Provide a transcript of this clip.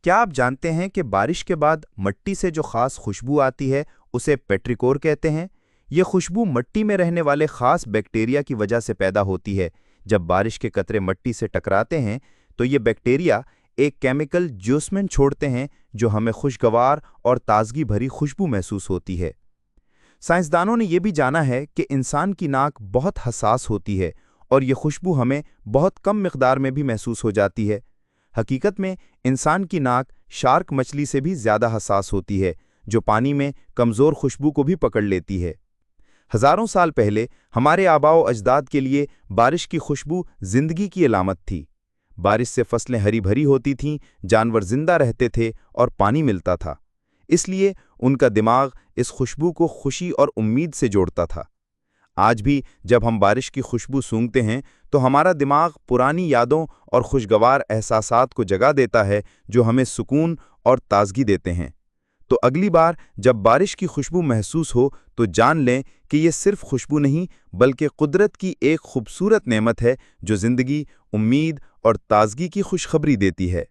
क्या आप जानते हैं कि बारिश के बाद मिट्टी से जो खास खुशबू आती है उसे पेट्रिकोर कहते हैं। ये खुशबू मिट्टी में रहने वाले खास बैक्टीरिया की वजह से पैदा होती है। जब बारिश के कतरे मिट्टी से टकराते हैं तो ये बैक्टीरिया एक केमिकल ज्यूसमेंट छोड़ते हैं जो हमें खुशगवार और ताजगी भरी खुशबू महसूस होती है। साइंसदानों ने यह भी जाना है कि इंसान की नाक बहुत हसास होती है और ये खुशबू हमें बहुत कम मिकदार में भी महसूस हो जाती है। हकीकत में इंसान की नाक शार्क मछली से भी ज़्यादा हसास होती है जो पानी में कमज़ोर खुशबू को भी पकड़ लेती है। हज़ारों साल पहले हमारे आबाओ अजदाद के लिए बारिश की खुशबू ज़िंदगी की अलामत थी। बारिश से फसलें हरी भरी होती थीं, जानवर जिंदा रहते थे और पानी मिलता था। इसलिए उनका दिमाग इस खुशबू को खुशी और उम्मीद से जोड़ता था। आज भी जब हम बारिश की खुशबू सूंघते हैं तो हमारा दिमाग पुरानी यादों और खुशगवार एहसासात को जगा देता है जो हमें सुकून और ताजगी देते हैं। तो अगली बार जब बारिश की खुशबू महसूस हो तो जान लें कि ये सिर्फ खुशबू नहीं बल्कि कुदरत की एक खूबसूरत नेमत है जो ज़िंदगी, उम्मीद और ताजगी की खुशखबरी देती है।